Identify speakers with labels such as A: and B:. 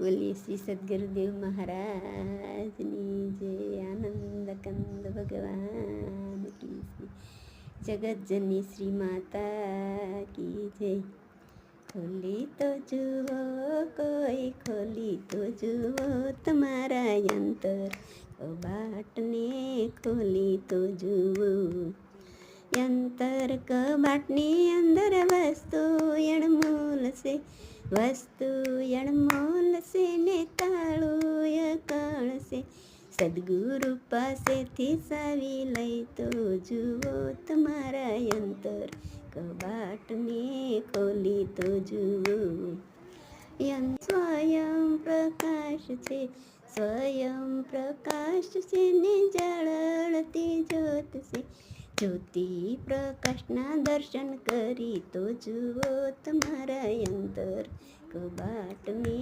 A: બોલીએ શ્રી સદગુરુદેવ મહારાજની જય. આનંદ કંદ ભગવાન કી જય. જગતજનની શ્રી માતા કી જય. ખોલી તો જુઓ, કોઈ ખોલી તો જુઓ તમારા અંતર કબાટને, ખોલી તો જુઓ અંતર કબાટની અંદર વસ્તુ અણમોલ છે, વસ્તુ અણમોલ છે ને તાળું અકળ છે. સદગુરુ પાસેથી સાવી લઈ તો જુઓ તમારા અંતર કબાટને, ખોલી તો જુઓ. સ્વયં પ્રકાશ છે, સ્વયં પ્રકાશ છે ને જળતી જ્યોત છે. જ્યોતિ પ્રકાશના દર્શન કરી તો જુઓ તમારા અંતર કબાટને.